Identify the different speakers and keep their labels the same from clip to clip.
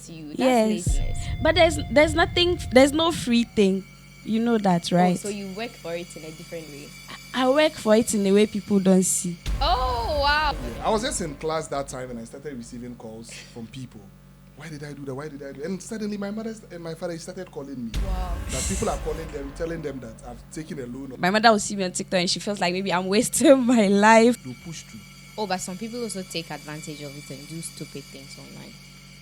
Speaker 1: to you. That's
Speaker 2: Yes.
Speaker 1: laziness.
Speaker 2: But there's no free thing. You know that, right?
Speaker 1: Oh, so you work for it in a different way.
Speaker 2: I work for it in a way people don't see.
Speaker 1: Oh, wow.
Speaker 3: I was just in class that time and I started receiving calls from people. Why did I do that? Why did I do that? And suddenly my mother and my father started calling me.
Speaker 1: Wow.
Speaker 3: That people are calling them, telling them that I've taken a loan.
Speaker 2: My mother will see me on TikTok and she feels like maybe I'm wasting my life.
Speaker 3: They'll push through.
Speaker 1: Oh, but some people also take advantage of it and do stupid things online.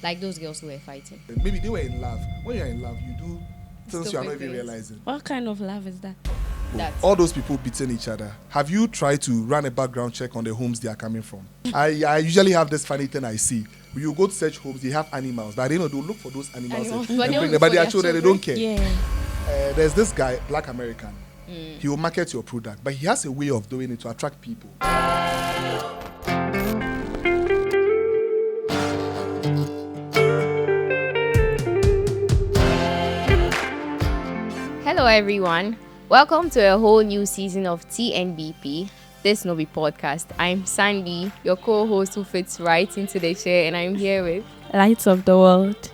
Speaker 1: Like those girls who were fighting.
Speaker 3: And maybe they were in love. When you're in love, you do things you are not even
Speaker 1: Stupid things.
Speaker 3: realizing.
Speaker 2: What kind of love is that?
Speaker 1: That's
Speaker 3: All those people beating each other. Have you tried to run a background check on the homes they are coming from? I usually have this funny thing I see. When you go to search homes, they have animals. But they know they'll look for those animals
Speaker 1: Animals.
Speaker 3: and
Speaker 1: But they
Speaker 3: bring
Speaker 1: don't
Speaker 3: them. But
Speaker 1: look
Speaker 3: their
Speaker 1: for
Speaker 3: children,
Speaker 1: their
Speaker 3: they don't care.
Speaker 2: Yeah.
Speaker 3: There's this guy, Black American. He will market your product, but he has a way of doing it to attract people.
Speaker 1: Hello, everyone. Welcome to a whole new season of TNBP, this Nobi podcast. I'm Sandy, your co-host who fits right into the chair, and I'm here with...
Speaker 2: Lights of the world.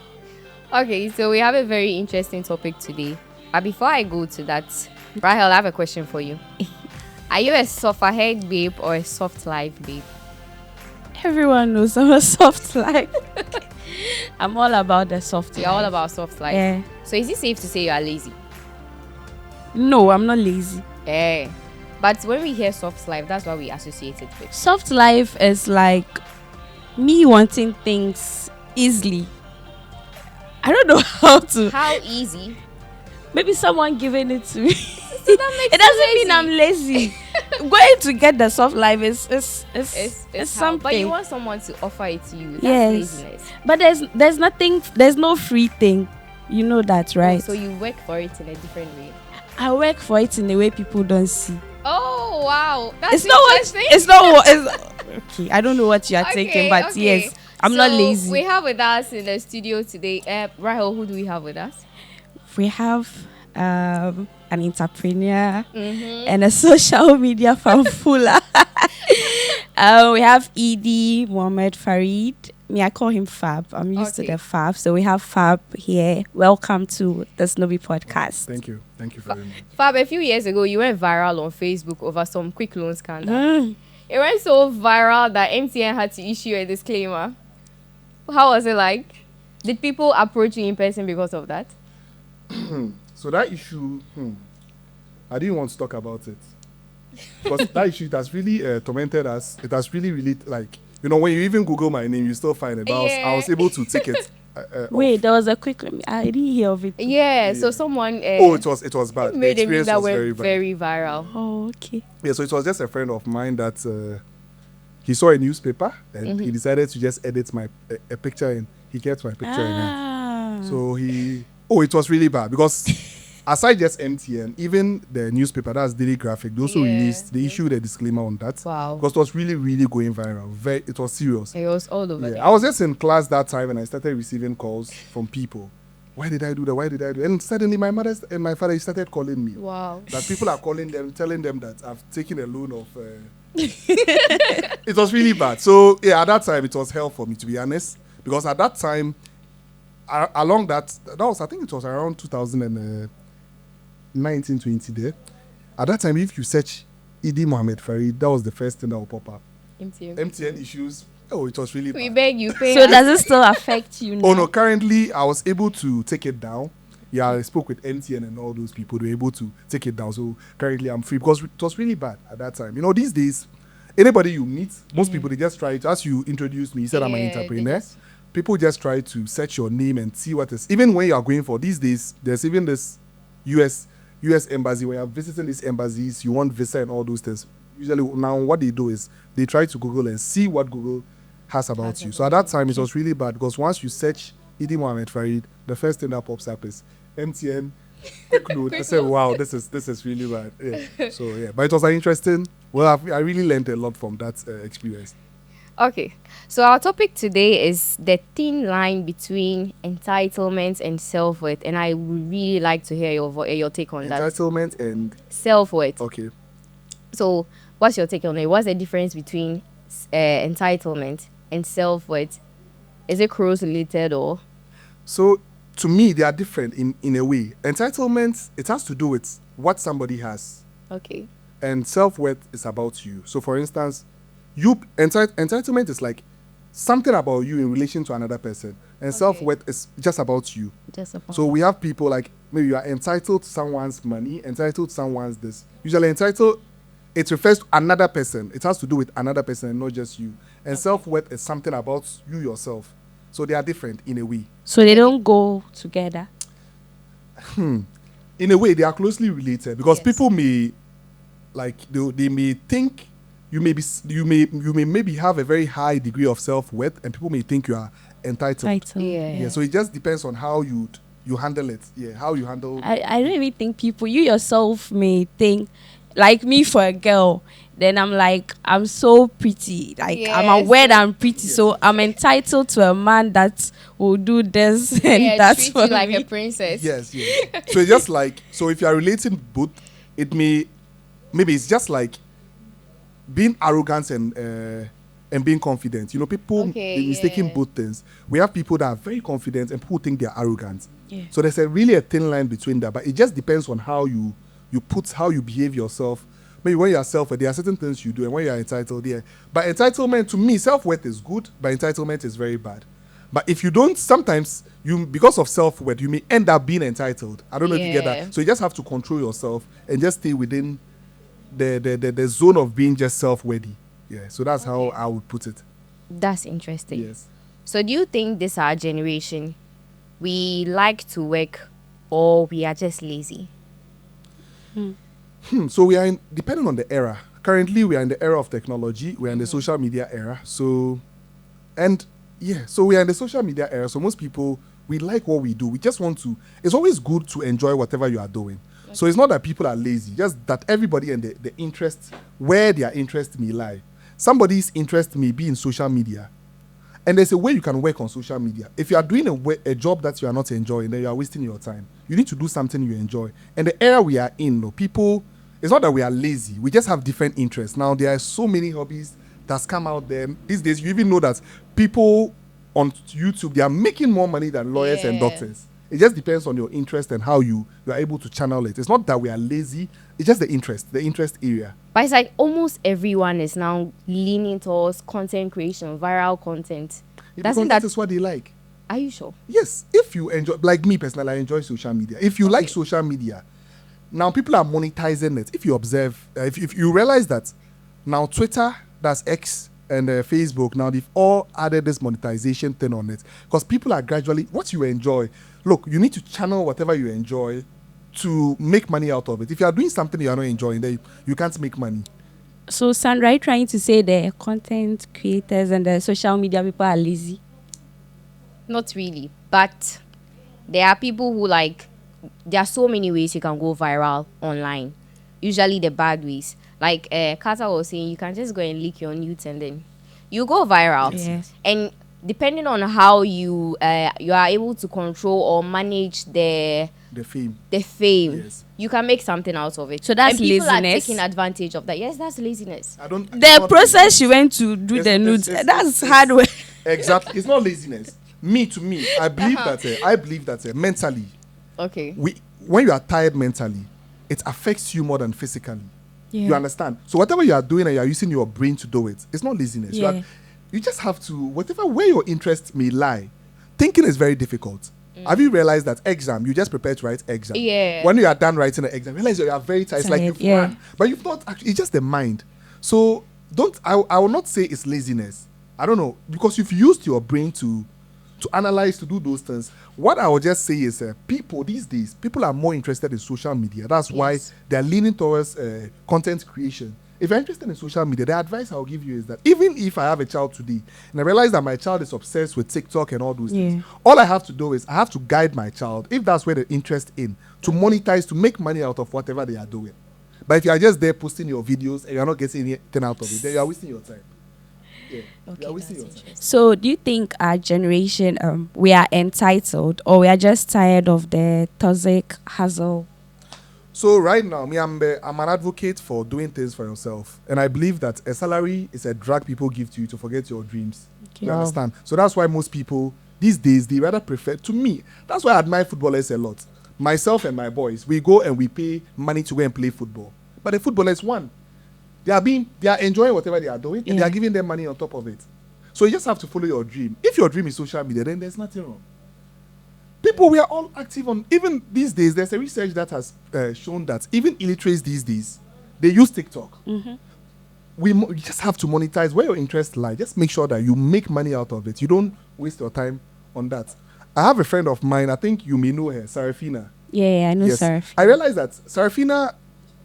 Speaker 1: Okay, so we have a very interesting topic today. But before I go to that, Rahel, I have a question for you. Are you a suffer-head babe or a soft life babe?
Speaker 2: Everyone knows I'm a soft life. I'm all about the soft life.
Speaker 1: You're all about soft life.
Speaker 2: Yeah.
Speaker 1: So is it safe to say you are lazy?
Speaker 2: No, I'm not lazy.
Speaker 1: Yeah. But when we hear soft life, that's what we associate it with.
Speaker 2: Soft life is like me wanting things easily. I don't know how to.
Speaker 1: How easy?
Speaker 2: Maybe someone giving it to me.
Speaker 1: So that makes
Speaker 2: It doesn't mean I'm lazy. Going to get the soft life is
Speaker 1: It's how-
Speaker 2: something.
Speaker 1: But you want someone to offer it to you. That's
Speaker 2: Yes.
Speaker 1: laziness.
Speaker 2: But there's no free thing. You know that, right?
Speaker 1: Oh, so you work for it in a different way.
Speaker 2: I work for it in a way people don't see.
Speaker 1: Oh wow, that's
Speaker 2: It's not what.
Speaker 1: interesting.
Speaker 2: It's not what. It's, okay, I don't know what you are
Speaker 1: Okay,
Speaker 2: taking, but
Speaker 1: okay.
Speaker 2: yes, I'm not
Speaker 1: So
Speaker 2: lazy.
Speaker 1: We have with us in the studio today, Rahel. Who do we have with us?
Speaker 2: We have an entrepreneur
Speaker 1: Mm-hmm.
Speaker 2: and a social media fanfula. We have Ed Mohammed Farid. Me, I call him Fab. I'm used to
Speaker 1: Okay.
Speaker 2: the Fab. So we have Fab here. Welcome to the Snobby podcast.
Speaker 3: Thank you very much.
Speaker 1: Fab, a few years ago, you went viral on Facebook over some quick loan scandal.
Speaker 2: Mm.
Speaker 1: It went so viral that MTN had to issue a disclaimer. How was it like? Did people approach you in person because of that?
Speaker 3: So that issue, I didn't want to talk about it. Because that issue, it has really tormented us. It has really, like, when you even Google my name, you still find it. But I was able to take it.
Speaker 2: Wait,
Speaker 3: off.
Speaker 2: there was a quick. I didn't hear of it.
Speaker 1: Yeah. So someone
Speaker 3: Oh, it was bad. The
Speaker 1: made a meme
Speaker 3: experience
Speaker 1: that
Speaker 3: was
Speaker 1: went
Speaker 3: very bad.
Speaker 1: very viral.
Speaker 2: Oh, okay.
Speaker 3: Yeah, so it was just a friend of mine that he saw a newspaper and he decided to just edit a picture and he kept my picture in it.
Speaker 2: Ah.
Speaker 3: So it was really bad because aside just MTN, even the newspaper, that's Daily Graphic, they also they issued a disclaimer on that.
Speaker 1: Wow.
Speaker 3: Because it was really going viral. It was serious.
Speaker 1: It was all over.
Speaker 3: Yeah, I was just in class that time and I started receiving calls from people. Why did I do that? Why did I do that? And suddenly my mother and my father started calling me.
Speaker 1: Wow.
Speaker 3: That people are calling them, telling them that I've taken a loan of... It was really bad. So, yeah, at that time, it was hell for me, to be honest. Because at that time, along I think it was around 2019, 20 there. At that time, if you search Ed Mohammed Farid, that was the first thing that will pop up. MTN issues. Oh, it was really
Speaker 1: We
Speaker 3: bad.
Speaker 1: beg you, pay
Speaker 2: So
Speaker 1: us.
Speaker 2: does it still affect you now?
Speaker 3: Oh, no, currently, I was able to take it down. Yeah, I spoke with MTN and all those people. They were able to take it down. So currently, I'm free because it was really bad at that time. These days, anybody you meet, most people, they just try to, as you introduced me, you said I'm an
Speaker 1: Yeah,
Speaker 3: entrepreneur.
Speaker 1: they just-
Speaker 3: People just try to search your name and see what is, even when you are going for these days, there's even this US embassy, when you're visiting these embassies, you want visa and all those things. Usually now what they do is they try to Google and see what Google has about you. So at that time, it was really bad because once you search Ed Mohammed Farid, the first thing that pops up is MTN quick loan. I said, wow, this is really bad. Yeah. So yeah, but it was an interesting. Well, I really learned a lot from that experience.
Speaker 1: Okay, so our topic today is the thin line between entitlement and self-worth, and I would really like to hear your take on that.
Speaker 3: Entitlement and
Speaker 1: Self-worth.
Speaker 3: okay.
Speaker 1: So, what's your take on it? What's the difference between entitlement and self-worth? Is it cross related or?
Speaker 3: So to me, they are different in a way. Entitlement, it has to do with what somebody has,
Speaker 1: Okay.
Speaker 3: and self-worth is about you. So for instance, entitlement is like something about you in relation to another person, and self-worth is just about you.
Speaker 1: Just a
Speaker 3: So we have people like, maybe you are entitled to someone's money, entitled to someone's this. Usually entitled, it refers to another person. It has to do with another person and not just you. And self-worth is something about you yourself. So they are different in a way.
Speaker 2: So they don't go together.
Speaker 3: In a way, they are closely related, because
Speaker 1: Yes.
Speaker 3: people may, like, they may think you may maybe have a very high degree of self-worth, and people may think you are entitled.
Speaker 2: Title.
Speaker 3: Yeah, so it just depends on how you handle it. Yeah, how you handle.
Speaker 2: I don't even think people, you yourself may think, like me for a girl, then I'm like, I'm so pretty. Like, I'm
Speaker 1: Yes.
Speaker 2: aware that I'm pretty.
Speaker 3: Yes.
Speaker 2: So I'm entitled to a man that will do this and
Speaker 1: Yeah,
Speaker 2: that's
Speaker 1: treat
Speaker 2: for
Speaker 1: you like
Speaker 2: me.
Speaker 1: a princess.
Speaker 3: Yes, yes. So it's just like, so if you are relating both, it maybe it's just like being arrogant and being confident. You know, people
Speaker 1: Okay,
Speaker 3: mistaking
Speaker 1: yeah.
Speaker 3: both things. We have people that are very confident and people think they are arrogant.
Speaker 2: Yeah.
Speaker 3: So there's really a thin line between that, but it just depends on how you behave yourself. Maybe when you are self-worth, there are certain things you do, and when you are entitled, yeah. But entitlement, to me, self-worth is good, but entitlement is very bad. But if you don't, sometimes because of self-worth, you may end up being entitled. I don't know if you get
Speaker 1: Yeah.
Speaker 3: that. So you just have to control yourself and just stay within the zone of being just self-worthy. Yeah. So that's how I would put it.
Speaker 1: That's interesting.
Speaker 3: Yes.
Speaker 1: So do you think this our generation, we like to work or we are just lazy?
Speaker 3: So we are depending on the era. Currently, we are in the era of technology. We are in the social media era. So we are in the social media era. So most people, we like what we do. We just want to. It's always good to enjoy whatever you are doing. Okay. So it's not that people are lazy. Just that everybody and the interest, where their interest may lie. Somebody's interest may be in social media, and there's a way you can work on social media. If you are doing a job that you are not enjoying, then you are wasting your time. You need to do something you enjoy. And the era we are in, people, it's not that we are lazy. We just have different interests. Now, there are so many hobbies that's come out there. These days, you even know that people on YouTube, they are making more money than lawyers and
Speaker 1: Yeah.
Speaker 3: doctors. It just depends on your interest and how you are able to channel it. It's not that we are lazy. It's just the interest area.
Speaker 1: But it's like almost everyone is now leaning towards content creation, viral content.
Speaker 3: Because
Speaker 1: Doesn't
Speaker 3: that
Speaker 1: that?
Speaker 3: is what they like.
Speaker 1: Are you sure?
Speaker 3: Yes, if you enjoy, like me personally, I enjoy social media. If you like
Speaker 1: Okay.
Speaker 3: social media, now people are monetizing it. If you observe, if you realize that now Twitter, that's X, and Facebook, now they've all added this monetization thing on it, because people are gradually, what you enjoy, look, you need to channel whatever you enjoy to make money out of it. If you are doing something you are not enjoying, then you can't make money.
Speaker 2: So Sandra, are you trying to say the content creators and the social media people are lazy?
Speaker 1: Not really. But there are people who there are so many ways you can go viral online. Usually the bad ways. Like Kata was saying, you can just go and leak your nudes and then you go viral.
Speaker 2: Yes.
Speaker 1: And depending on how you are able to control or manage the fame,
Speaker 3: Yes.
Speaker 1: you can make something out of it.
Speaker 2: So that's
Speaker 1: and people are
Speaker 2: laziness?
Speaker 1: taking advantage of that. Yes, that's laziness.
Speaker 2: The process you went to do the nudes, that's hard work.
Speaker 3: Exactly. It's not laziness. To me, I believe that mentally,
Speaker 1: Okay.
Speaker 3: when you are tired mentally, it affects you more than physically.
Speaker 2: Yeah.
Speaker 3: You understand? So whatever you are doing and you are using your brain to do it, it's not laziness.
Speaker 2: Yeah.
Speaker 3: You just have to, where your interest may lie. Thinking is very difficult. Have you realized that exam, you just prepare to write exam?
Speaker 1: Yeah.
Speaker 3: When you are done writing the exam, realize you are very tired. It's like
Speaker 2: Tired,
Speaker 3: you've run. But you've not actually, it's just the mind. So I will not say it's laziness. I don't know. Because you've used your brain to analyze, to do those things. What I would just say is people these days, people are more interested in social media. That's why they're leaning towards content creation. If you're interested in social media, the advice I'll give you is that even if I have a child today and I realize that my child is obsessed with TikTok and all those things, all I have to do is I have to guide my child, if that's where the interest in, to monetize, to make money out of whatever they are doing. But if you are just there posting your videos and you're not getting anything out of it, then you are wasting your time. Yeah.
Speaker 1: Okay,
Speaker 3: You are wasting
Speaker 1: that's
Speaker 3: your time.
Speaker 2: So do you think our generation, we are entitled or we are just tired of the toxic hustle?
Speaker 3: So right now, I'm an advocate for doing things for yourself. And I believe that a salary is a drug people give to you to forget your dreams.
Speaker 2: Okay.
Speaker 3: You understand? So that's why most people, these days they rather prefer, to me, that's why I admire footballers a lot. Myself and my boys, we go and we pay money to go and play football. But the footballers, one, they are enjoying whatever they are doing, and they are giving them money on top of it. So you just have to follow your dream. If your dream is social media, then there's nothing wrong. People, we are all active on, even these days, there's a research that has shown that even illiterates these days, they use TikTok. You just have to monetize where your interests lie. Just make sure that you make money out of it. You don't waste your time on that. I have a friend of mine, I think you may know her, Sarafina.
Speaker 2: Yeah, I know Sarafina.
Speaker 3: I realized that Sarafina,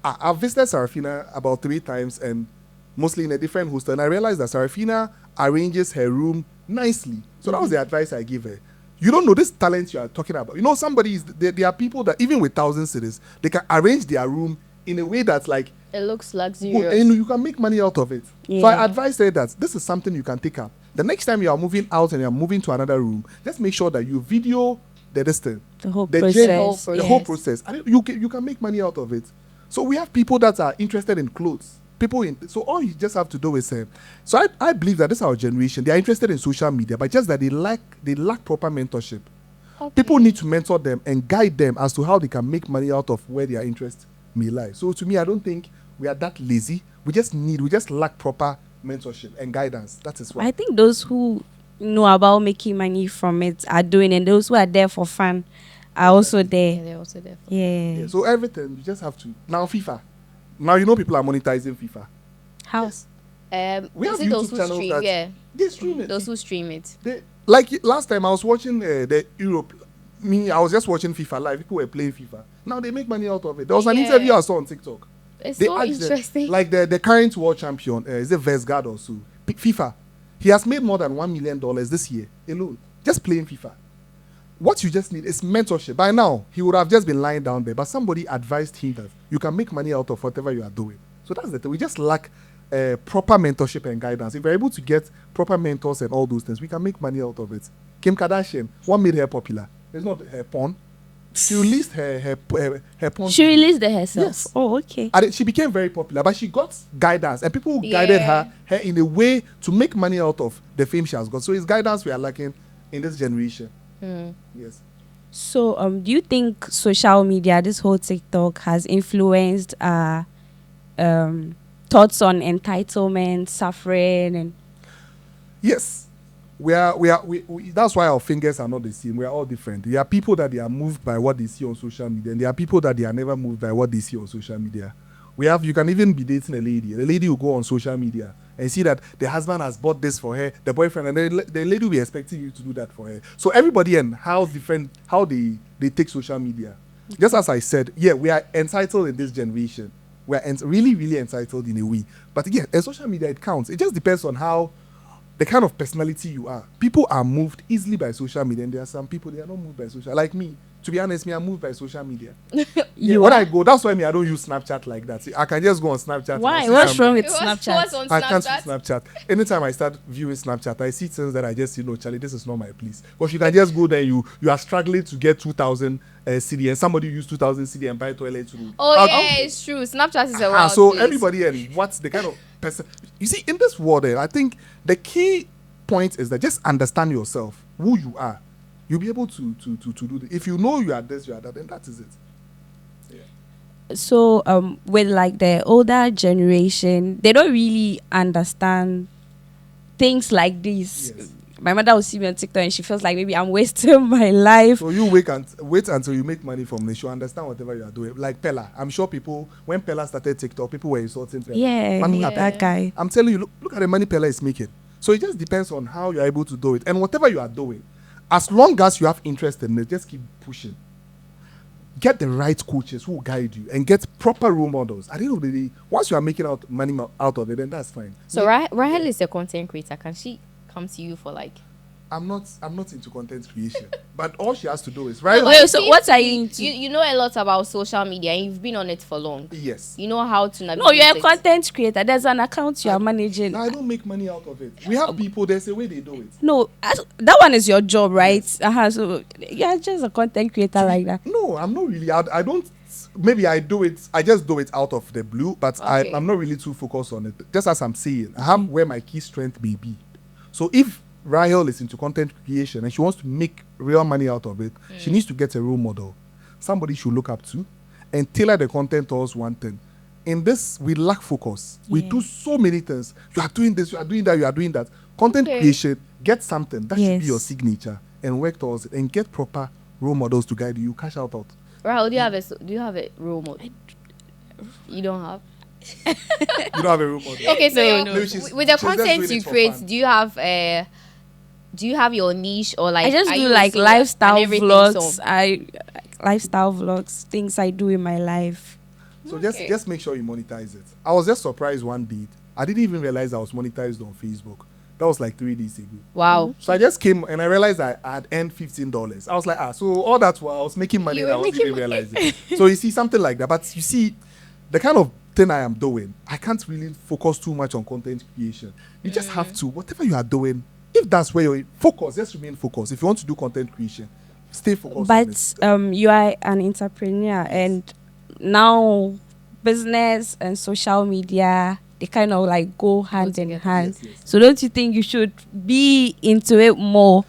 Speaker 3: I've visited Sarafina about 3 times and mostly in a different hostel. And I realized that Sarafina arranges her room nicely. So that was the advice I gave her. You don't know this talent you are talking about. You know, there are people that even with 1,000 cities, they can arrange their room in a way that's like,
Speaker 1: It looks
Speaker 3: good,
Speaker 1: luxurious.
Speaker 3: and you can make money out of it. So I advise her that this is something you can take up. The next time you are moving out and you are moving to another room, just make sure that you video the distance,
Speaker 2: The whole
Speaker 3: the
Speaker 2: process.
Speaker 3: the whole process. And you can make money out of it. So we have people that are interested in clothes. So all you just have to do is so I believe that this is our generation. They are interested in social media, but just that they lack proper mentorship. People need to mentor them and guide them as to how they can make money out of where their interest may lie. So to me, I don't think we are that lazy. We just lack proper mentorship and guidance. That is why.
Speaker 2: I think those who know about making money from it are doing it. And those who are there for fun are also there.
Speaker 1: Yeah, they're also there.
Speaker 2: Yeah.
Speaker 3: So everything, you just have to. Now FIFA. Now you know people are monetizing FIFA.
Speaker 2: How?
Speaker 3: We have
Speaker 1: Is it those
Speaker 3: YouTube
Speaker 1: who
Speaker 3: channels
Speaker 1: stream?
Speaker 3: that
Speaker 1: Yeah,
Speaker 3: they stream it.
Speaker 1: those who stream it.
Speaker 3: Like last time I was watching the Europe. I was just watching FIFA live. People were playing FIFA. Now they make money out of it. There was an interview I saw on TikTok.
Speaker 1: It's
Speaker 3: They
Speaker 1: so
Speaker 3: asked
Speaker 1: interesting.
Speaker 3: like the current world champion, is it Vesgard or so? FIFA. He has made more than $1 million this year alone, just playing FIFA. What you just need is mentorship. By now, he would have just been lying down there, but somebody advised him that you can make money out of whatever you are doing. So that's the thing. We just lack proper mentorship and guidance. If we're able to get proper mentors and all those things, we can make money out of it. Kim Kardashian, what made her popular? It's not her porn. She released her porn.
Speaker 2: She released it herself.
Speaker 3: Yes.
Speaker 2: Oh, okay.
Speaker 3: And she became very popular, but she got guidance, and people guided her in a way to make money out of the fame she has got. So it's guidance we are lacking in this generation. Yes.
Speaker 2: So, do you think social media, this whole TikTok, has influenced thoughts on entitlement, suffering, and
Speaker 3: Yes. We that's why our fingers are not the same. We are all different. There are people that they are moved by what they see on social media, and there are people that they are never moved by what they see on social media. You can even be dating a lady. The lady will go on social media and see that the husband has bought this for her, the boyfriend, and the lady will be expecting you to do that for her. So everybody and how they take social media. Just as I said, we are entitled in this generation. We are really, really entitled in a way. But social media, it counts. It just depends on how the kind of personality you are. People are moved easily by social media, and there are some people they are not moved by social. Like me, to be honest, I'm moved by social media. When I go, that's why I don't use Snapchat like that. I can just go on Snapchat.
Speaker 2: why? What's wrong with
Speaker 1: What's
Speaker 2: Snapchat?
Speaker 1: on
Speaker 3: I can't use
Speaker 1: Snapchat?
Speaker 3: Snapchat. Anytime I start viewing Snapchat, I see things that I just Charlie, this is not my place. Because you can just go there, you are struggling to get 2,000 CD, and somebody use 2,000 CD and buy toilet roll.
Speaker 1: It's true. Snapchat is a wild
Speaker 3: So
Speaker 1: place.
Speaker 3: everybody and what's the kind of person you see in this world? I think the key point is that just understand yourself, who you are. You'll be able to do this. If you know you are this, you are that, then that is it.
Speaker 2: So, with like the older generation, they don't really understand things like this.
Speaker 3: Yes.
Speaker 2: My mother will see me on TikTok and she feels like maybe I'm wasting my life.
Speaker 3: So you wait until you make money from this. You understand whatever you are doing. Like Pella, I'm sure when Pella started TikTok, people were insulting Pella. Man, look at
Speaker 2: That guy.
Speaker 3: I'm telling you, look at the money Pella is making. So it just depends on how you're able to do it. And whatever you are doing, as long as you have interest in it, just keep pushing. Get the right coaches who will guide you and get proper role models. At the end of the day, once you are making money out of it, then that's fine.
Speaker 1: So Rahel is a content creator. Can she come to you for like?
Speaker 3: I'm not into content creation. But all she has to do is, right?
Speaker 2: Wait, so what are you into?
Speaker 1: You know a lot about social media and you've been on it for long.
Speaker 3: Yes.
Speaker 1: You know how to navigate.
Speaker 2: No, you're a
Speaker 1: it.
Speaker 2: content creator. There's an account you are managing.
Speaker 3: No, I don't make money out of it. We have people, there's a way they do it.
Speaker 2: No, that one is your job, right? So you're just a content creator like that.
Speaker 3: No, I'm not really. I don't. Maybe I do it. I just do it out of the blue, but
Speaker 1: Okay.
Speaker 3: I'm not really too focused on it. Just as I'm saying, I have where my key strength may be. So if Rahel is into content creation and she wants to make real money out of it, she needs to get a role model, somebody she look up to, and tailor the content towards one thing. In this, we lack focus. We do so many things. You are doing this, you are doing that, you are doing that. Content creation, get something that should be your signature and work towards it, and get proper role models to guide you. You cash out.
Speaker 1: Rahul, do you have a role model? You don't have.
Speaker 3: You don't have a role model.
Speaker 1: Okay, so
Speaker 3: No.
Speaker 1: with the content you create, do you have your niche, or like
Speaker 2: I just
Speaker 1: are
Speaker 2: do
Speaker 1: you
Speaker 2: like
Speaker 1: also
Speaker 2: lifestyle
Speaker 1: an everything
Speaker 2: vlogs.
Speaker 1: song?
Speaker 2: Lifestyle vlogs, things I do in my life.
Speaker 3: So just make sure you monetize it. I was just surprised one day. I didn't even realize I was monetized on Facebook. That was like 3 days ago.
Speaker 1: Wow.
Speaker 3: So I just came and I realized I had earned $15. I was like, so all that while I was making money,
Speaker 1: You
Speaker 3: and I
Speaker 1: were
Speaker 3: wasn't even
Speaker 1: making
Speaker 3: realizing. So you see something like that. But you see, the kind of thing I am doing, I can't really focus too much on content creation. You just have to, whatever you are doing, if that's where you're focused, just remain focused. If you want to do content creation, stay focused on it.
Speaker 2: But you are an entrepreneur, and now business and social media, they kind of like go hand in
Speaker 1: together.
Speaker 2: hand.
Speaker 3: Yes.
Speaker 2: So don't you think you should be into it more?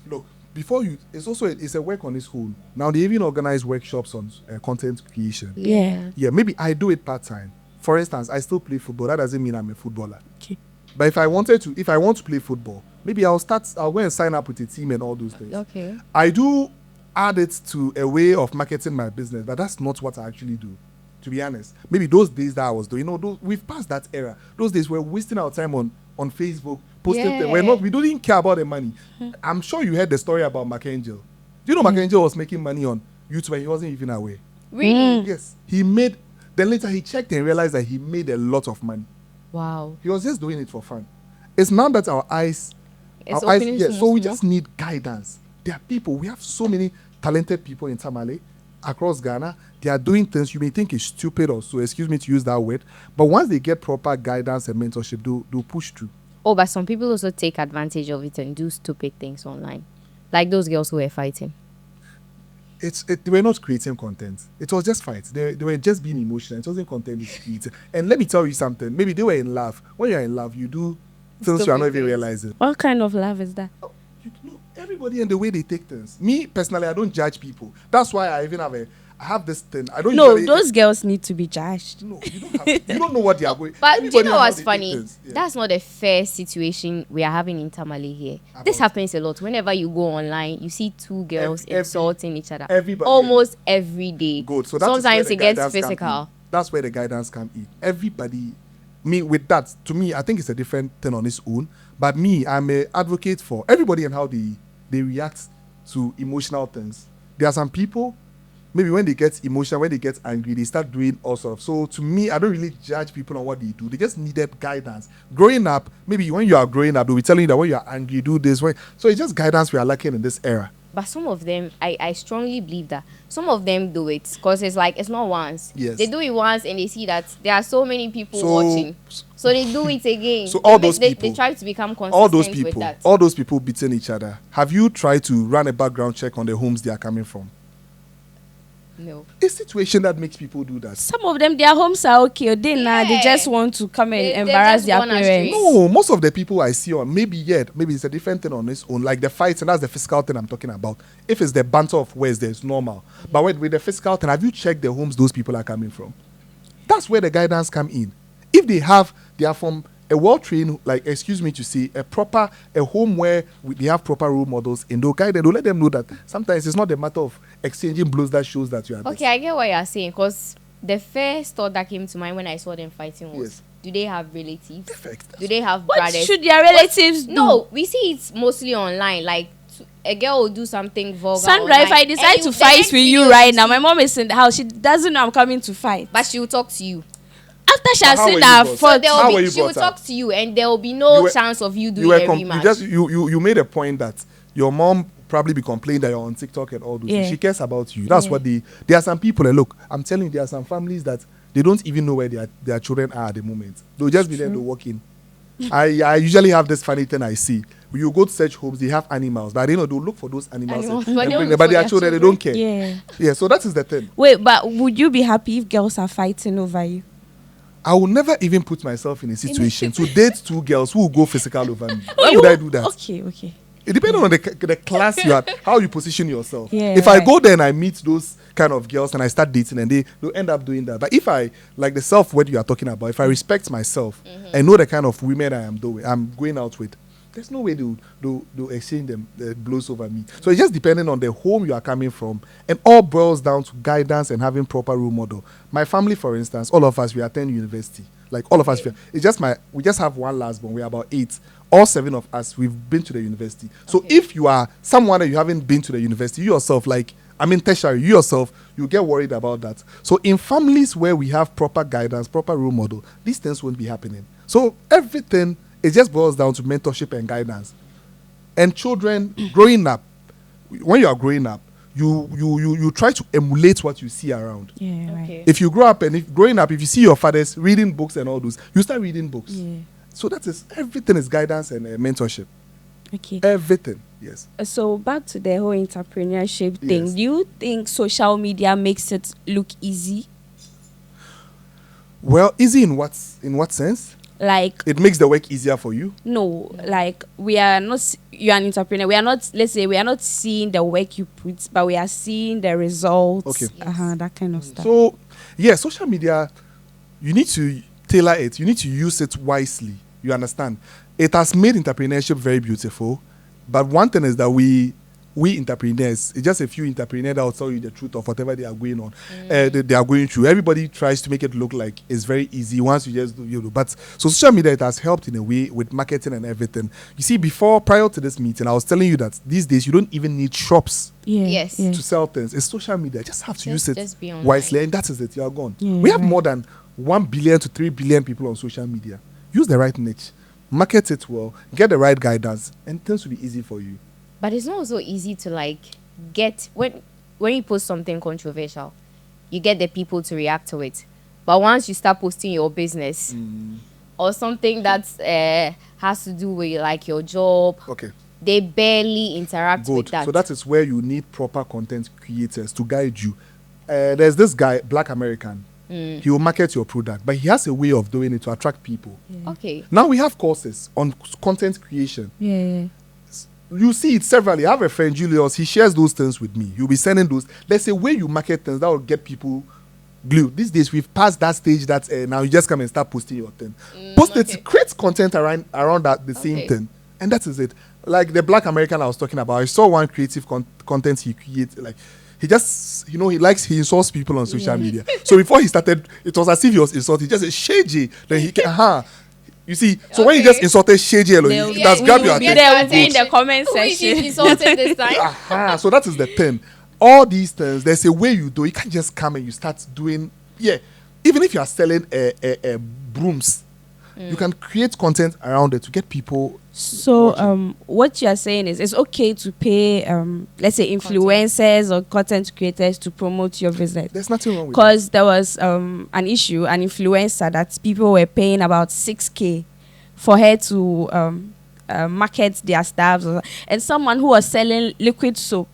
Speaker 3: Look, it's a work on its own. Now they even organize workshops on content creation.
Speaker 2: Yeah.
Speaker 3: Yeah, maybe I do it part-time. For instance, I still play football. That doesn't mean I'm a footballer.
Speaker 2: Okay.
Speaker 3: But if I want to play football, maybe I'll go and sign up with a team and all those things.
Speaker 1: Okay.
Speaker 3: I do add it to a way of marketing my business, but that's not what I actually do. To be honest, maybe those days that I was doing, we've passed that era. Those days we're wasting our time on Facebook, posting.
Speaker 1: Yeah.
Speaker 3: We don't even care about the money. I'm sure you heard the story about Markangel. Do you know Markangel was making money on YouTube and he wasn't even aware?
Speaker 1: Really?
Speaker 3: Yes, he made. Then later he checked and realized that he made a lot of money.
Speaker 1: Wow.
Speaker 3: He was just doing it for fun. It's now that our eyes,
Speaker 1: opening so
Speaker 3: so we
Speaker 1: much
Speaker 3: just need guidance. There are people. We have so many talented people in Tamale, across Ghana. They are doing things you may think is stupid or so, excuse me to use that word, but once they get proper guidance and mentorship, they'll push through.
Speaker 1: Oh, but some people also take advantage of it and do stupid things online, like those girls who were fighting.
Speaker 3: They were not creating content. It was just fights. They were just being emotional. It wasn't content it's creating. And let me tell you something. Maybe they were in love. When you're in love, you do things you are not even realizing.
Speaker 2: What kind of love is that?
Speaker 3: Everybody and the way they take things. Me personally, I don't judge people. That's why I have this thing. I don't.
Speaker 2: No,
Speaker 3: usually,
Speaker 2: those girls need to be judged.
Speaker 3: No, you don't know what they are going.
Speaker 1: But do you
Speaker 3: Everybody
Speaker 1: know
Speaker 3: has
Speaker 1: what's
Speaker 3: how they take
Speaker 1: funny?
Speaker 3: things. Yeah.
Speaker 1: That's not a fair situation we are having in Tamale here. This happens a lot. Whenever you go online, you see two girls insulting each other.
Speaker 3: Everybody.
Speaker 1: Almost every day.
Speaker 3: Good. So that's
Speaker 1: sometimes it gets
Speaker 3: guidance come
Speaker 1: physical.
Speaker 3: in. That's where the guidance come in. Everybody, with that, to me, I think it's a different thing on its own. But me, I'm an advocate for everybody and how they react to emotional things. There are some people, maybe when they get emotional, when they get angry, they start doing all sorts of. So to me, I don't really judge people on what they do. They just needed guidance. Growing up, maybe when you are growing up, they'll be telling you that when you are angry, do this way. So it's just guidance we are lacking in this era.
Speaker 1: But some of them, I strongly believe that some of them do it because it's not once.
Speaker 3: Yes.
Speaker 1: They do it once and they see that there are so many people watching. So they do it again.
Speaker 3: So all those people,
Speaker 1: they try to become consistent with that.
Speaker 3: all those people beating each other. Have you tried to run a background check on the homes they are coming from?
Speaker 1: No.
Speaker 3: A situation that makes people do that.
Speaker 2: Some of them, their homes are okay. They just want to come and
Speaker 1: They're
Speaker 2: embarrass
Speaker 1: just
Speaker 2: their
Speaker 1: gone astray.
Speaker 2: parents.
Speaker 3: No, most of the people I see on maybe it's a different thing on its own. Like the fights, and that's the physical thing I'm talking about. If it's the banter of words, it's normal. But with the physical thing, have you checked the homes those people are coming from? That's where the guidance come in. If they are from a well-trained, like, excuse me to say, a home where they have proper role models, and they'll guide them, they'll let them know that sometimes it's not a matter of exchanging blows that shows that you are
Speaker 1: Okay, I get what you're saying because the first thought that came to mind when I saw them fighting was,
Speaker 3: Yes.
Speaker 1: do they have relatives?
Speaker 3: perfect.
Speaker 1: Do they have
Speaker 2: What
Speaker 1: brothers?
Speaker 2: should their relatives do?
Speaker 1: No, we see it mostly online. Like a girl will do something vulgar.
Speaker 2: Sandra, if
Speaker 1: online,
Speaker 2: I decide
Speaker 1: and
Speaker 2: to
Speaker 1: the
Speaker 2: fight
Speaker 1: next
Speaker 2: with you
Speaker 1: video
Speaker 2: right
Speaker 1: you
Speaker 2: now,
Speaker 1: see-
Speaker 2: my mom is in the house. She doesn't know I'm coming to fight.
Speaker 1: but she will talk to you.
Speaker 2: After she
Speaker 3: But
Speaker 2: has
Speaker 3: how
Speaker 2: seen
Speaker 3: were
Speaker 2: that
Speaker 3: you
Speaker 2: I've
Speaker 3: brought
Speaker 2: fought,
Speaker 3: How were you
Speaker 1: She will
Speaker 3: brought up?
Speaker 1: talk to you, and there will be no
Speaker 3: You were-
Speaker 1: chance of you doing
Speaker 3: You were
Speaker 1: a rematch.
Speaker 3: you made a point that your mom probably be complaining that you're on TikTok and all those things.
Speaker 2: Yeah.
Speaker 3: She cares about you. That's what there are some people, and look, I'm telling you, there are some families that they don't even know where their children are at the moment. They'll just be there to walk in. I usually have this funny thing I see. When you go to search homes, they have animals, but they'll look for those animals
Speaker 1: Animals,
Speaker 3: and
Speaker 1: but they
Speaker 3: bring
Speaker 1: don't
Speaker 3: them.
Speaker 1: look
Speaker 3: But
Speaker 1: for
Speaker 3: their
Speaker 1: their
Speaker 3: children, they
Speaker 1: children.
Speaker 3: don't care.
Speaker 2: yeah.
Speaker 3: Yeah, so that is the thing.
Speaker 2: Wait, but would you be happy if girls are fighting over you?
Speaker 3: I will never even put myself in a situation to date two girls who will go physical over me. Why would I do that?
Speaker 2: Okay.
Speaker 3: It depends on the class you are, how you position yourself.
Speaker 2: Yeah,
Speaker 3: if I go there and I meet those kind of girls and I start dating and they'll end up doing that. But if I, like the self-worth you are talking about, if I respect myself and know the kind of women I'm going out with, there's no way they'll exchange them blows over me. So it's just depending on the home you are coming from, and all boils down to guidance and having proper role model. My family, for instance, all of us, we attend university. Like all of us, we just have one last born. We're about 8. All 7 of us, we've been to the university. So if you are someone that you haven't been to the university, you yourself, tertiary, you yourself, you get worried about that. So in families where we have proper guidance, proper role model, these things won't be happening. So everything, it just boils down to mentorship and guidance. And children growing up, when you are growing up, you try to emulate what you see around.
Speaker 2: Yeah, right.
Speaker 1: Okay.
Speaker 3: If you grow up and growing up, if you see your fathers reading books and all those, you start reading books.
Speaker 2: Yeah.
Speaker 3: So everything is guidance and mentorship.
Speaker 2: Okay.
Speaker 3: Everything, yes.
Speaker 2: So back to the whole entrepreneurship thing.
Speaker 3: Yes.
Speaker 2: Do you think social media makes it look easy?
Speaker 3: Well, easy in what sense?
Speaker 2: Like,
Speaker 3: It makes the work easier for you.
Speaker 2: no, like you're an entrepreneur. We are not seeing the work you put, but we are seeing the results.
Speaker 3: Okay.
Speaker 2: That kind of stuff.
Speaker 3: So, yeah, social media, you need to tailor it. You need to use it wisely. You understand? It has made entrepreneurship very beautiful. But one thing is that we entrepreneurs, it's just a few entrepreneurs that will tell you the truth of whatever they are going on, they are going through. Everybody tries to make it look like it's very easy once you just do. But so social media, it has helped in a way with marketing and everything. You see, prior to this meeting, I was telling you that these days you don't even need shops
Speaker 1: Yes.
Speaker 3: to sell things. It's social media. Just have to use
Speaker 1: Just
Speaker 3: it
Speaker 1: be online.
Speaker 3: wisely, and that is it. You are gone.
Speaker 2: Yeah,
Speaker 3: We have
Speaker 2: right.
Speaker 3: more than 1 billion to 3 billion people on social media. Use the right niche, market it well, get the right guidance, and things will be easy for you.
Speaker 1: But it's not so easy to get when you post something controversial, you get the people to react to it. But once you start posting your business or something that has to do with your job,
Speaker 3: Okay.
Speaker 1: they barely interact with
Speaker 3: Good.
Speaker 1: that.
Speaker 3: So that is where you need proper content creators to guide you. There's this guy, Black American. He will market your product, but he has a way of doing it to attract people.
Speaker 1: Okay.
Speaker 3: Now we have courses on content creation.
Speaker 2: Yeah.
Speaker 3: You see it severally. I have a friend, Julius. He shares those things with me. You'll be sending those. There's a way you market things that will get people glued. These days, we've passed that stage that now you just come and start posting your thing. Post
Speaker 1: okay.
Speaker 3: it, create content around that, the same
Speaker 1: Okay.
Speaker 3: thing. And that is it. Like the Black American I was talking about, I saw one creative content he created. Like, he just, he insults people on social media. So before he started, it was as if he was insulting. He just said, Sheji. Then he can, You see, so when you just insulted Sheji alone, it has grabbed your
Speaker 2: Be
Speaker 3: attention.
Speaker 2: there with you in the comment
Speaker 1: Who is
Speaker 2: section.
Speaker 1: he insulting this time?
Speaker 3: So that is the thing. All these things, there's a way you do. You can't just come and you start doing. Yeah, even if you are selling brooms, you can create content around it to get people.
Speaker 2: So
Speaker 3: watching.
Speaker 2: what you are saying is it's okay to pay let's say influencers or content creators to promote your business.
Speaker 3: There's nothing wrong with
Speaker 2: Because there was an influencer that people were paying about 6K for her to market their stuff, and someone who was selling liquid soap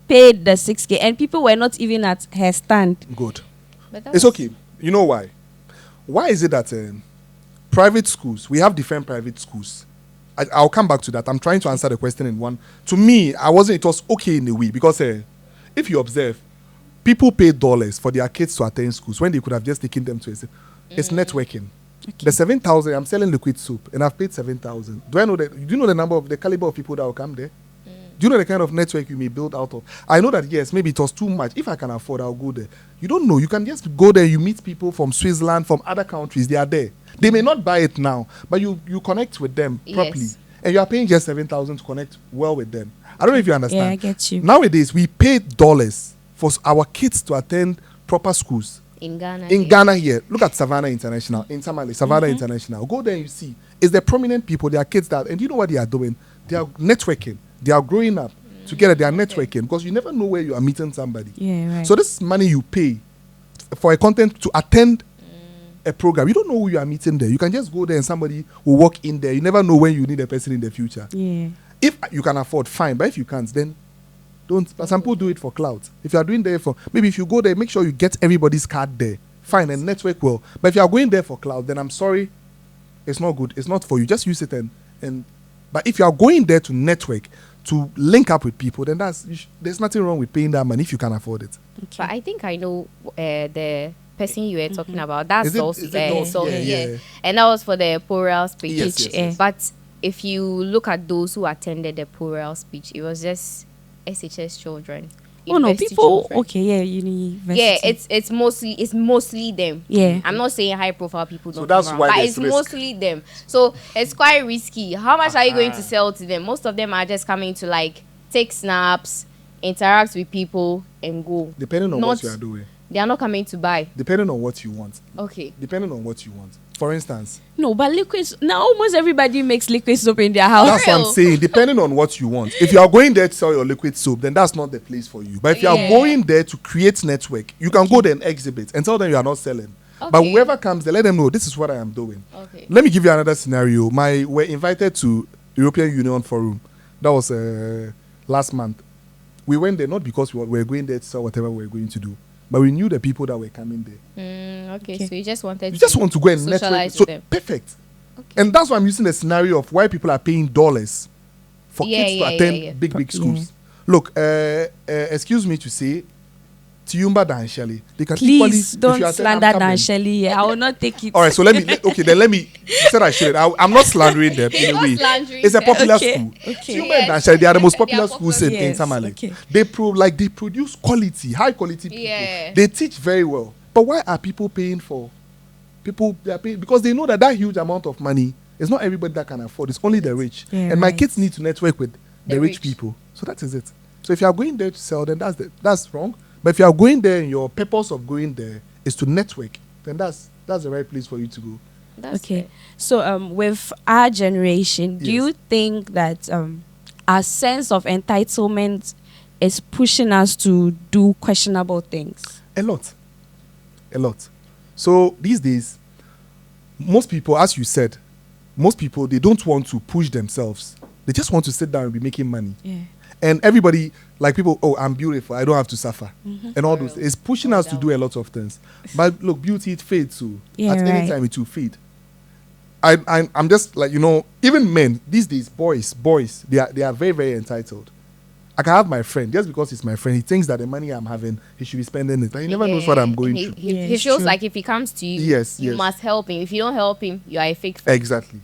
Speaker 2: paid the 6K, and people were not even at her stand.
Speaker 3: that. Good.
Speaker 1: But that
Speaker 3: It's
Speaker 1: was-
Speaker 3: okay. You know why? Why is it that private schools, we have different private schools? I'll come back to that. I'm trying to answer the question in one. To me, it was okay in a way because if you observe, people pay dollars for their kids to attend schools when they could have just taken them to it's networking. The 7,000, I'm selling liquid soap and I've paid 7,000. Do you know the caliber of people that will come there? Do you know the kind of network you may build out of? I know that, yes, maybe it was too much. If I can afford, I'll go there. You don't know. You can just go there. You meet people from Switzerland, from other countries. They are there. They may not buy it now, but you connect with them properly.
Speaker 1: Yes.
Speaker 3: And you are paying just 7,000 to connect well with them. I don't know if you understand.
Speaker 2: Yeah, I get you.
Speaker 3: Nowadays, we pay dollars for our kids to attend proper schools.
Speaker 1: in Ghana.
Speaker 3: In Ghana here, look at Savannah International. In Tamale, Savannah International. Go there and you see. It's the prominent people. They are kids that, and you know what they are doing? They are networking. They are growing up together. They are networking because you never know where you are meeting somebody.
Speaker 2: Yeah, right.
Speaker 3: So this money you pay for a content to attend a program, you don't know who you are meeting there. You can just go there and somebody will walk in there. You never know when you need a person in the future.
Speaker 2: Yeah.
Speaker 3: If you can afford, fine. But if you can't, then don't. But some people do it for clout. If you are doing there for, maybe if you go there, make sure you get everybody's card there fine, and network well. But if you are going there for cloud, then I'm sorry, it's not good. It's not for you. Just use it and. But if you are going there to network, to link up with people, then there's nothing wrong with paying that money if you can afford it.
Speaker 1: Okay. But I think I know the person you were talking about. That's also
Speaker 3: yeah.
Speaker 1: And that was for the plural speech.
Speaker 3: Yes.
Speaker 1: But if you look at those who attended the plural speech, it was just SHS children.
Speaker 2: Oh no, people.
Speaker 1: Children.
Speaker 2: Okay, yeah, university.
Speaker 1: Yeah, it's mostly them.
Speaker 2: Yeah,
Speaker 1: I'm not saying high profile people don't.
Speaker 3: So that's
Speaker 1: come
Speaker 3: why
Speaker 1: around, but
Speaker 3: there's
Speaker 1: it's
Speaker 3: risk.
Speaker 1: mostly them. So it's quite risky. How much are you going to sell to them? Most of them are just coming to like take snaps, interact with people, and go.
Speaker 3: Depending on what you are doing.
Speaker 1: They are not coming to buy.
Speaker 3: Depending on what you want.
Speaker 1: Okay.
Speaker 3: Depending on what you want. For instance.
Speaker 2: No, but liquids. Now almost everybody makes liquid soap in their house.
Speaker 3: That's what I'm saying. Depending on what you want. If you are going there to sell your liquid soap, then that's not the place for you. But if you are going there to create network, you can go there and exhibit and tell them you are not selling. Okay. But whoever comes there, let them know this is what I am doing. Okay. Let me give you another scenario. We're invited to European Union Forum. That was last month. We went there not because we were going there to sell whatever we were going to do, but we knew the people that were coming there.
Speaker 1: Okay, so you just want
Speaker 3: to go and network. So perfect. Okay. And that's why I'm using the scenario of why people are paying dollars for kids to attend big schools. Look, excuse me to say, Tiumba Dan Shelley. They can
Speaker 2: please don't slander Dan Shelley. Yeah, I will not take it.
Speaker 3: All right, so let me. You said I should. I'm not slandering them in a way. It's a popular school. Tiumba and Dan Shelley, they are the most popular schools in Tamale. Okay. They produce quality, high quality people. Yeah. They teach very well. But why are people paying for? People they are paying because they know that huge amount of money is not everybody that can afford. It's only the rich. Yeah, and my kids need to network with the rich people. So that is it. So if you are going there to sell, then that's wrong. But if you are going there and your purpose of going there is to network, then that's the right place for you to go.
Speaker 2: That's okay. Fair. So with our generation, do you think that our sense of entitlement is pushing us to do questionable things?
Speaker 3: A lot. So these days, most people, as you said, they don't want to push themselves. They just want to sit down and be making money. Yeah. And everybody, like people, I'm beautiful, I don't have to suffer. Mm-hmm. And all those. It's pushing us to do a lot of things. But look, beauty, it fades too. Yeah, at any time, it will fade. I'm just like, even men, these days, boys, they are very, very entitled. I can have my friend, just because he's my friend, he thinks that the money I'm having, he should be spending it. And he never knows what I'm going through.
Speaker 1: He feels like if he comes to you, you must help him. If you don't help him, you are a fake friend.
Speaker 3: Exactly.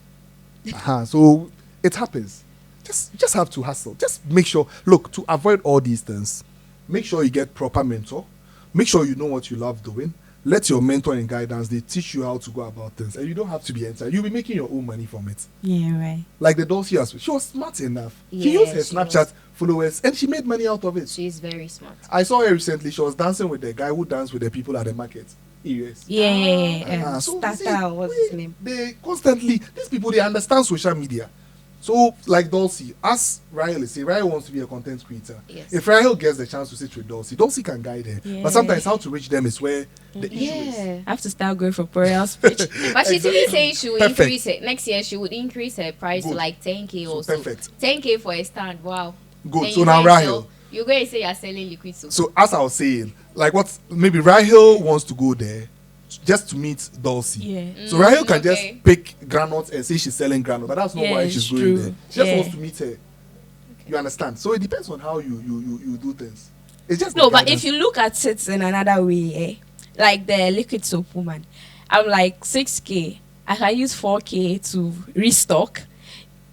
Speaker 3: So it happens. Just have to hustle. Just make sure, look, to avoid all these things, make sure you get proper mentor. Make sure you know what you love doing. Let your mentor and guidance, they teach you how to go about things. And you don't have to be entitled. You'll be making your own money from it.
Speaker 2: Yeah, right.
Speaker 3: Like the Dulcie, she was smart enough. She used her Snapchat followers and she made money out of it.
Speaker 1: She's very smart.
Speaker 3: I saw her recently. She was dancing with the guy who danced with the people at the market. EUS.
Speaker 2: Yeah. Starter, what's his name?
Speaker 3: They constantly, these people, they understand social media. So, like Dulcie, as Rahel is saying, Rahel wants to be a content creator. Yes. If Rahel gets the chance to sit with Dulcie can guide her. Yeah. But sometimes how to reach them is where the issue is.
Speaker 2: I have to start going for prayer speech.
Speaker 1: But she's even saying she will increase it. Next year, she would increase her price to like 10K or so.
Speaker 3: Perfect.
Speaker 1: 10K for a stand. Wow.
Speaker 3: Good. So now Rahel.
Speaker 1: You're going to say you're selling liquid soap.
Speaker 3: So, as I was saying, like maybe Rahel wants to go there just to meet Dulcie. Yeah. So Rahel can just pick granules and say she's selling granules, but that's not why she's going there. She just wants to meet her. Okay. You understand? So it depends on how you do things. It's just
Speaker 2: but if you look at it in another way, like the liquid soap woman, I'm like 6K. I can use 4K to restock.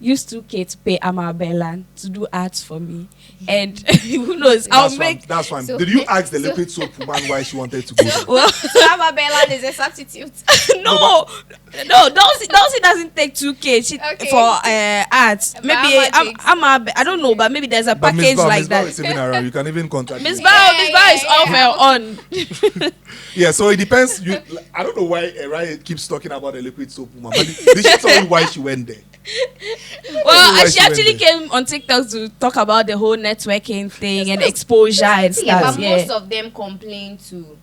Speaker 2: Use 2K to pay Amabella to do ads for me, and who knows?
Speaker 3: That's fine. So, did you ask the liquid soap woman why she wanted to go there?
Speaker 1: Well, so Amabella is a substitute.
Speaker 2: no, Dulcie doesn't take 2K for ads. Maybe I don't know, but maybe there's a package like that.
Speaker 3: Is even around. You can even contact
Speaker 2: Miss Bao is off her on.
Speaker 3: Yeah, so it depends. I don't know why Ryan keeps talking about the liquid soap woman, but did she tell you why she went there?
Speaker 2: Well, she actually came on TikTok to talk about the whole networking thing and exposure and stuff.
Speaker 1: But most of them complain too.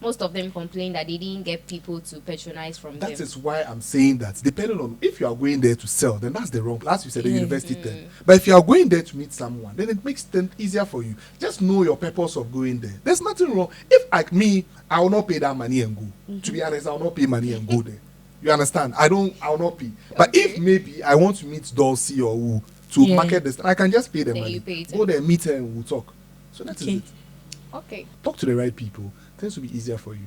Speaker 1: most of them complain that they didn't get people to patronize from them.
Speaker 3: That is why I'm saying that depending on if you are going there to sell, then that's the wrong. As you said, the university thing. But if you are going there to meet someone, then it makes things easier for you. Just know your purpose of going there. There's nothing wrong. If like me, I will not pay that money and go. To be honest, I will not pay money and go there. You understand? I will not pay. But if maybe I want to meet Dulcie or who to market this, I can just pay the
Speaker 1: Then
Speaker 3: money.
Speaker 1: you pay it.
Speaker 3: Go there, meet her, and we'll talk. So that is it.
Speaker 1: Okay.
Speaker 3: Talk to the right people. Things will be easier for you.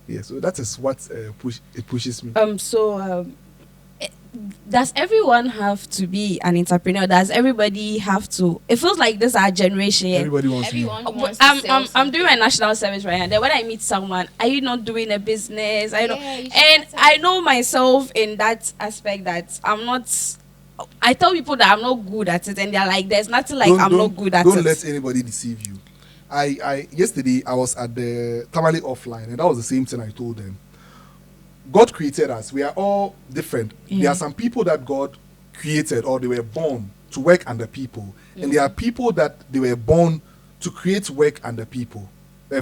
Speaker 3: Yeah. So that is what pushes me.
Speaker 2: Does everyone have to be an entrepreneur? Does everybody have to? It feels like this our generation.
Speaker 3: Everybody wants
Speaker 1: Everyone
Speaker 3: to.
Speaker 1: wants to sell
Speaker 2: I'm doing my national service right now. And then when I meet someone, are you not doing a business? I know,
Speaker 1: Yeah, you should
Speaker 2: and
Speaker 1: start
Speaker 2: I know myself in that aspect that I'm not. I tell people that I'm not good at it, and they're like, "There's nothing like I'm not good at
Speaker 3: Don't
Speaker 2: it."
Speaker 3: let anybody deceive you. I yesterday I was at the Tamale offline, and that was the same thing I told them. God created us. We are all different. There are some people that God created or they were born to work under people. And there are people that they were born to create work under people.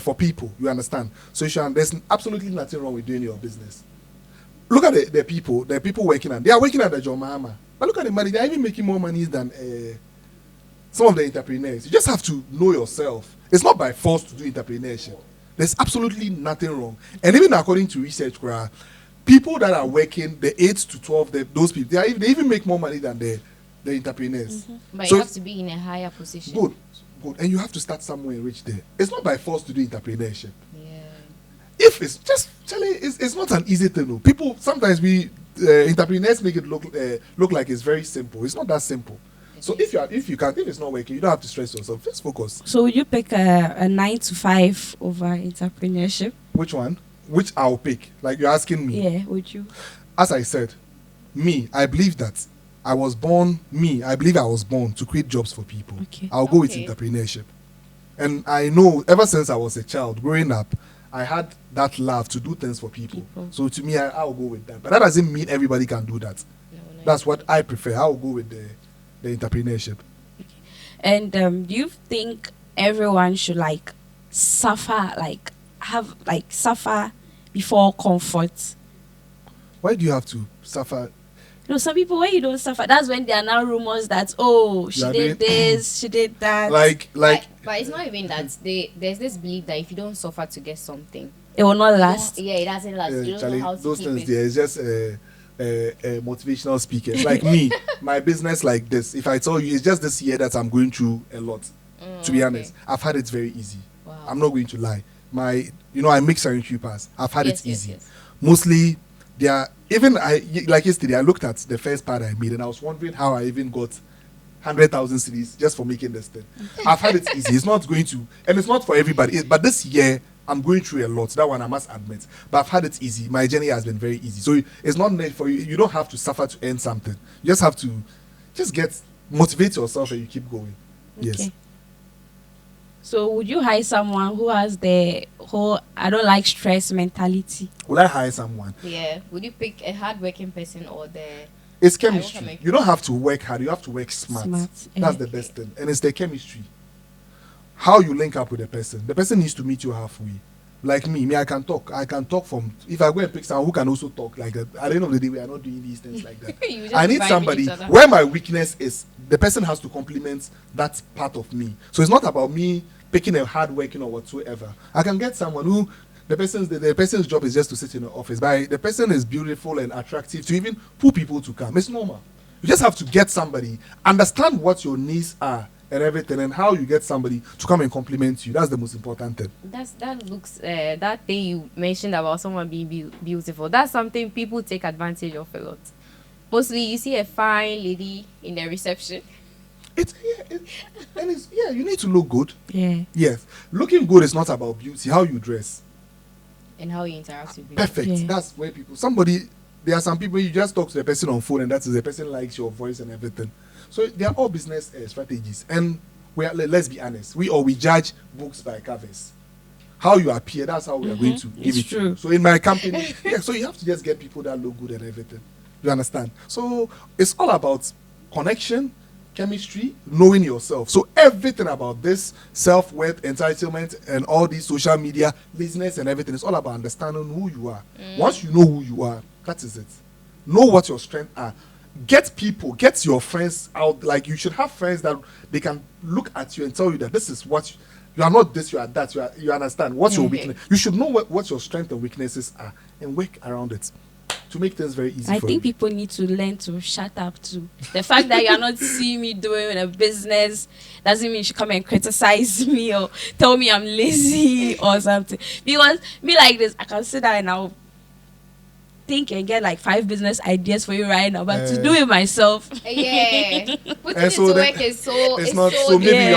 Speaker 3: For people, you understand? So there's absolutely nothing wrong with doing your business. Look at the people working on. They are working under John Mahama. But look at the money. They are even making more money than some of the entrepreneurs. You just have to know yourself. It's not by force to do entrepreneurship. There's absolutely nothing wrong. And even according to research, people that are working the 8 to 12, those people, they even make more money than the entrepreneurs.
Speaker 1: But
Speaker 3: So
Speaker 1: you have to be in a higher position.
Speaker 3: good. And you have to start somewhere and reach there. It's not by force to do entrepreneurship.
Speaker 1: Yeah.
Speaker 3: If it's just, Charlie, it's not an easy thing. No. People, sometimes entrepreneurs make it look like it's very simple. It's not that simple. So if it's not working, you don't have to stress yourself. Just focus.
Speaker 2: So would you pick a 9 to 5 over entrepreneurship?
Speaker 3: Which one? Which I'll pick? Like you're asking me.
Speaker 2: Yeah, would you?
Speaker 3: As I said, I believe that I believe I was born to create jobs for people.
Speaker 2: Okay.
Speaker 3: I'll go with
Speaker 1: Okay.
Speaker 3: entrepreneurship. And I know ever since I was a child growing up, I had that love to do things for people. So to me, I'll go with that. But that doesn't mean everybody can do that.
Speaker 1: No.
Speaker 3: That's what I prefer. I'll go with the entrepreneurship.
Speaker 2: And do you think everyone should suffer before comfort?
Speaker 3: Why do you have to suffer?
Speaker 2: Some people, when you don't suffer, that's when there are now rumors that she
Speaker 3: You are
Speaker 2: did
Speaker 3: doing-
Speaker 2: this, she did that.
Speaker 1: But it's not even that. There's this belief that if you don't suffer to get something,
Speaker 2: It will not last.
Speaker 1: yeah, it doesn't last. You don't
Speaker 3: Charlie,
Speaker 1: know how to
Speaker 3: those
Speaker 1: keep
Speaker 3: things
Speaker 1: it.
Speaker 3: there is just motivational speakers like me. My business like this. If I tell you, it's just this year that I'm going through a lot. To be honest, I've had it very easy.
Speaker 1: Wow.
Speaker 3: I'm not going to lie. I make sanitary pads. I've had
Speaker 1: Yes,
Speaker 3: it easy.
Speaker 1: yes.
Speaker 3: Mostly, like yesterday, I looked at the first pad I made and I was wondering how I even got 100,000 cedis just for making this thing. I've had it easy. It's not going to, and it's not for everybody. But this year, I'm going through a lot. That one I must admit. But I've had it easy. My journey has been very easy. So it's not meant for you. You don't have to suffer to earn something. You just have to motivate yourself and you keep going. Yes.
Speaker 2: Okay. So would you hire someone who has the whole I don't like stress mentality?
Speaker 3: Will I hire someone?
Speaker 1: Yeah. Would you pick a hardworking person or the?
Speaker 3: It's
Speaker 1: I
Speaker 3: chemistry.
Speaker 1: won't make
Speaker 3: You don't have to work hard. You have to work smart. That's the
Speaker 2: Okay.
Speaker 3: best thing. And it's the chemistry. How you link up with the person. The person needs to meet you halfway. Like me, I can talk. If I go and pick someone who can also talk like that, at the end of the day, we are not doing these things like that.
Speaker 1: You just
Speaker 3: I need
Speaker 1: vibe with
Speaker 3: somebody
Speaker 1: each other.
Speaker 3: where my weakness is, the person has to complement that part of me. So it's not about me picking a hard working or whatsoever. I can get someone who the person's job is just to sit in the office, but the person is beautiful and attractive to even pull people to come. It's normal. You just have to get somebody, understand what your needs are and everything, and how you get somebody to come and compliment you. That's the most important thing.
Speaker 1: That thing you mentioned about someone being beautiful. That's something people take advantage of a lot. Mostly, you see a fine lady in the reception.
Speaker 3: You need to look good.
Speaker 2: Yeah.
Speaker 3: Yes, looking good is not about beauty. How you dress,
Speaker 1: And how you interact with people.
Speaker 3: perfect.
Speaker 2: Yeah.
Speaker 3: That's where there are some people you just talk to the person on phone and that is the person likes your voice and everything. So they are all business strategies, and let's be honest, we judge books by covers. How you appear, that's how we are going to give
Speaker 2: It's
Speaker 3: it.
Speaker 2: true.
Speaker 3: So in my company, so you have to just get people that look good and everything. You understand? So it's all about connection, chemistry, knowing yourself. So everything about this self-worth, entitlement, and all these social media, business and everything is all about understanding who you are. Once you know who you are, that is it. Know what your strengths are. Get your friends out. Like, you should have friends that they can look at you and tell you that this is what you are, not this, you are that. You understand what's your weakness. You should know what your strengths and weaknesses are and work around it to make things very easy.
Speaker 2: I
Speaker 3: for
Speaker 2: think
Speaker 3: you.
Speaker 2: people need to learn to shut up too. The fact that you are not seeing me doing a business doesn't mean you should come and criticize me or tell me I'm lazy or something. Because me like this, I can sit down and I'll think and get like 5 business ideas for you right now, but to do it myself,
Speaker 1: Yeah. Putting
Speaker 3: And
Speaker 1: it
Speaker 3: so
Speaker 1: to
Speaker 3: then-
Speaker 1: work is so.
Speaker 3: It's not so maybe you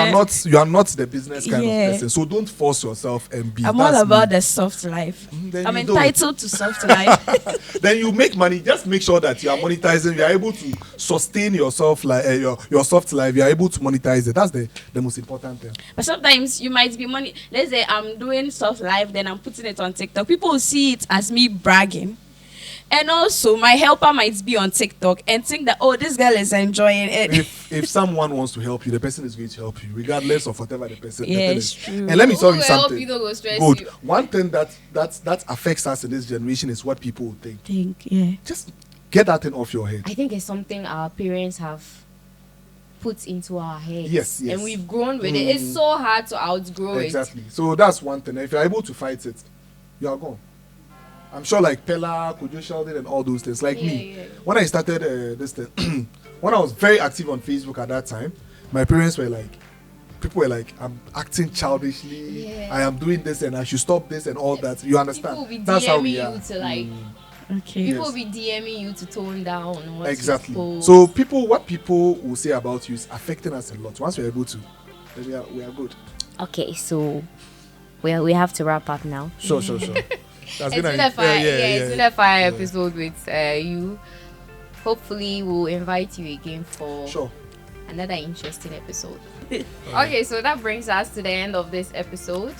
Speaker 3: are not the business kind
Speaker 2: Yeah.
Speaker 3: of person. So don't force yourself and be.
Speaker 2: I'm
Speaker 3: That's
Speaker 2: all about
Speaker 3: me.
Speaker 2: the soft life.
Speaker 3: Then
Speaker 2: I'm
Speaker 3: you do it.
Speaker 2: entitled to soft life.
Speaker 3: Then you make money. Just make sure that you are monetizing. You are able to sustain yourself, like your soft life. You are able to monetize it. That's the most important thing.
Speaker 2: But sometimes you might be money. Let's say I'm doing soft life, then I'm putting it on TikTok. People will see it as me bragging. And also, my helper might be on TikTok and think that, oh, this girl is enjoying it.
Speaker 3: If someone wants to help you, the person is going to help you, regardless of whatever the person. the
Speaker 2: Yeah,
Speaker 3: thing
Speaker 2: it's
Speaker 3: is.
Speaker 2: true.
Speaker 3: And let me tell you
Speaker 1: Who will help
Speaker 3: something.
Speaker 1: you, don't go stress
Speaker 3: Good.
Speaker 1: you.
Speaker 3: One thing that affects us in this generation is what people think.
Speaker 2: Yeah.
Speaker 3: Just get that thing off your head.
Speaker 1: I think it's something our parents have put into our heads.
Speaker 3: Yes.
Speaker 1: And we've grown with it. It's so hard to outgrow
Speaker 3: Exactly. So that's one thing. If you're able to fight it, you are gone. I'm sure like Pella, Kojo Sheldon, and all those things. Like me,
Speaker 1: Yeah.
Speaker 3: when I started this thing, when I was very active on Facebook at that time, my parents were like, people were like, I'm acting childishly.
Speaker 1: Yeah.
Speaker 3: I am doing this and I should stop this and all that. You understand?
Speaker 1: People will be
Speaker 3: That's how
Speaker 1: DMing
Speaker 3: we are.
Speaker 1: you to like.
Speaker 2: Okay.
Speaker 1: People
Speaker 3: Yes.
Speaker 1: will be DMing you to tone down. What
Speaker 3: Exactly.
Speaker 1: you post.
Speaker 3: So what people will say about you is affecting us a lot. Once we're able to, then we are good.
Speaker 1: Okay, so we have to wrap up now.
Speaker 3: Sure. That's
Speaker 1: It's been a fire, it's been a fire episode with you. Hopefully, we'll invite you again for
Speaker 3: Sure.
Speaker 1: another interesting episode. Okay, so that brings us to the end of this episode.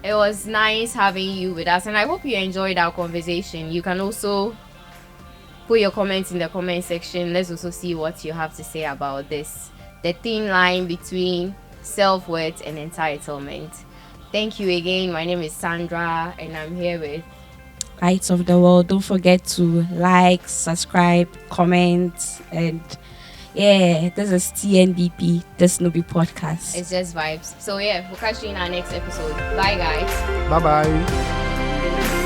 Speaker 1: It was nice having you with us, and I hope you enjoyed our conversation. You can also put your comments in the comment section. Let's also see what you have to say about this, the thin line between self-worth and entitlement. Thank you again. My name is Sandra, and I'm here with
Speaker 2: Lights of the world. Don't forget to like, subscribe, comment, and yeah, this is TNDP, the Snoopy podcast.
Speaker 1: It's Just Vibes. So yeah, we'll catch you in our next episode. Bye guys.
Speaker 3: Bye bye.